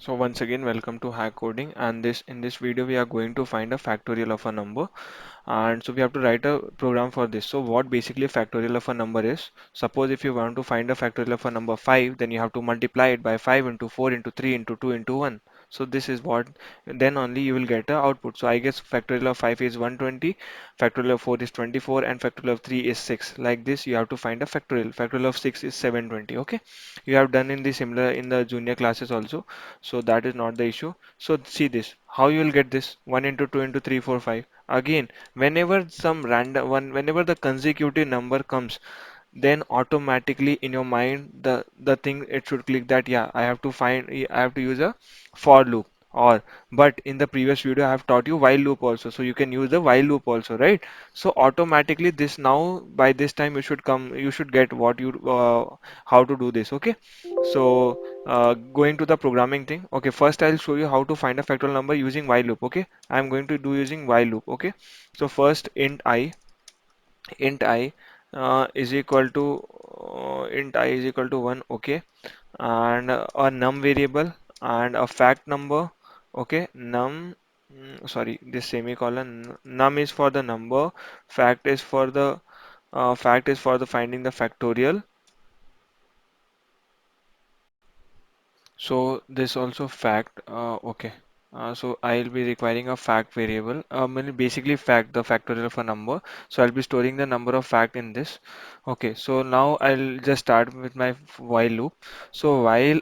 So once again, welcome to Hack Coding, and this in this video we are going to find a factorial of a number, and so we have to write a program for this. So what basically a factorial of a number is? Suppose if you want to find a factorial of a number 5, then you have to multiply it by 5 into 4 into 3 into 2 into 1. So this is what, then only you will get a output. So I guess factorial of 5 is 120, factorial of 4 is 24, and factorial of 3 is 6. Like this you have to find a factorial. Factorial of 6 is 720. Okay, you have done in the similar in the junior classes also, so that is not the issue. So see this, how you will get this 1 into 2 into 3 4 5. Again, whenever some random one, whenever the consecutive number comes, then automatically in your mind the thing it should click that yeah, I have to use a for loop. Or but in the previous video I have taught you while loop also, so you can use the while loop also, right? So automatically this, now by this time you should come, you should get what you how to do this. Okay, so going to the programming thing. Okay, first I'll show you how to find a factorial number using while loop. Okay, I'm going to do using while loop. Okay, so first int I is equal to int I is equal to 1. Okay, and a num variable and a fact number. Okay, sorry, this semicolon, num is for the number, fact is for the finding the factorial. So this also fact, okay. So I'll be requiring a fact variable, basically fact, the factorial of a number. So I'll be storing the number of fact in this. Okay, so now I'll just start with my while loop. So while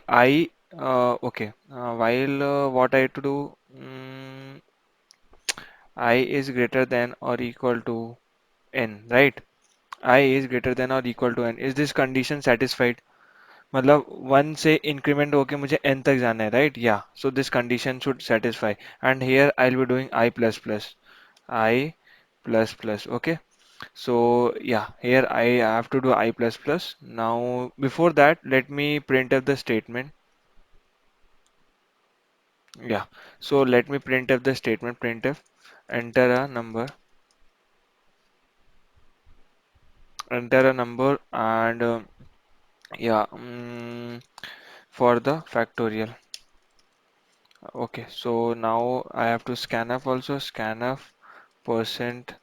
what I have to do, I is greater than or equal to n, right? I is greater than or equal to n. Is this condition satisfied? मतलब 1 से increment होके मुझे n तक जाना है, right? या so this condition should satisfy, and here I will be doing i++. Okay, so yeah, here I have to do i++. Now before that, let me print up the statement. Yeah, so let me print up the statement. Printf, enter a number, and yeah, for the factorial. Okay, so now I have to scanf also, scanf percent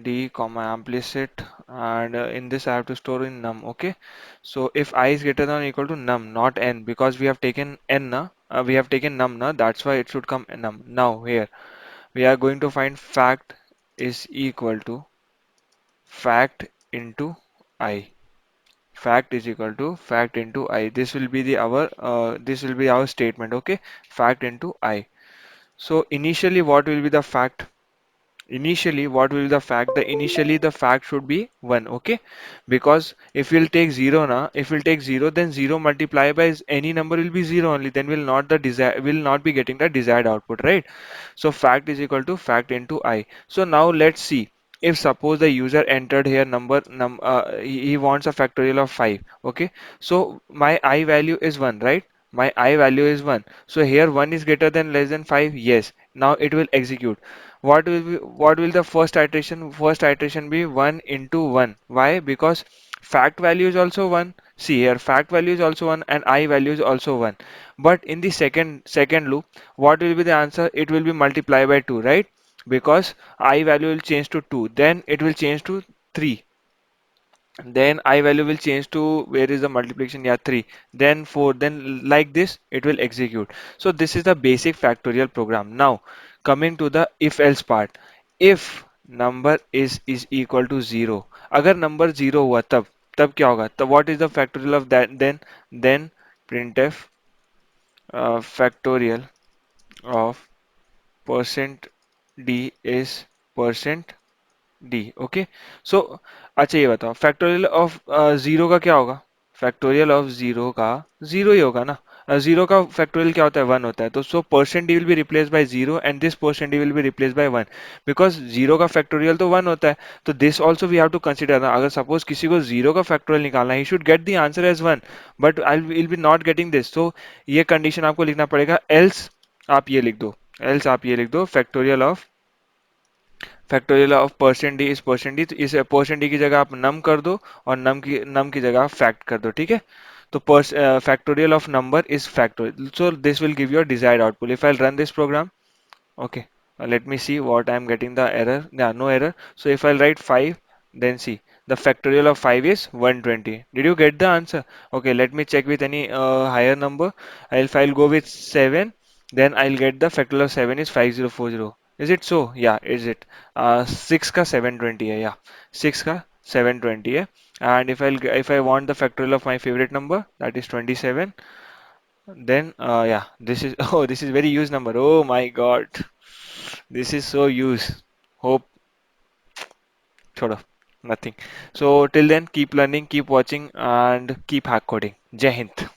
d comma implicit, and in this I have to store in num. Okay, so if I is greater than or equal to num, not n, because we have taken n na, we have taken num na, that's why it should come num. Now here we are going to find fact is equal to fact into I. Fact is equal to fact into I. This will be our statement. Okay, fact into I. So initially what will be the fact? Initially, what will the fact? Initially the fact should be 1. Okay, because if we'll take 0 now, if we'll take 0, then 0 multiplied by any number will be 0 only. Then will not be getting the desired output, right? So fact is equal to fact into I. So now let's see. If suppose the user entered here he wants a factorial of 5. Okay, so my I value is 1, right? My I value is 1. So here 1 is greater than less than 5. Yes. Now it will execute. What will the first iteration be? 1 into 1. Why? Because fact value is also 1. See here, fact value is also 1 and I value is also 1. But in the second loop, what will be the answer? It will be multiplied by 2, right? Because I value will change to 2, then it will change to 3, then I value will change to, where is the multiplication? Yeah, 3, then 4, then like this it will execute. So this is the basic factorial program. Now coming to the if else part. If number is equal to 0, अगर number 0 हुआ तब क्या होगा? तब what is the factorial of that? Then printf factorial of percent d is percent d. Okay, so अच्छा ये बताओ, factorial of zero का क्या होगा? फैक्टोरियल ऑफ जीरो का जीरो ही होगा ना. जीरो का फैक्टोरियल क्या होता है? 1 होता है. तो so percent d will be replace by zero and this percent d will be replace by 1, because zero का फैक्टोरियल तो 1 होता है. तो this also we have to consider ना. अगर सपोज किसी को जीरो का फैक्टोरियल निकालना है, he should get the answer as 1, but I will be not getting this. So ये कंडीशन आपको लिखना पड़ेगा. एल्स आप ये लिख दो, factorial of percent D is percent D. तो इस परसेंट डी की जगह आप नम कर दो और नम की जगह आप फैक्ट कर दो. ठीक है, So factorial of number is factorial. So this will give you a desired output. If I'll run this program, okay, let me see what I'm getting the error. Yeah, no error. So if I'll write 5, then see the factorial of 5 is 120. Did you get the answer? Okay, let me check with any higher number. If I'll go with 7, then I'll get the factorial of 7 is 5040. Is it so? Yeah, is it? 6 ka 720 hai, yeah. 6 ka 720 hai. And if I want the factorial of my favorite number, that is 27, then yeah, this is oh, this is very used number. Oh my God. This is so used. Hope, छोड़ो, nothing. So till then, keep learning, keep watching, and keep hack coding. Jai Hind.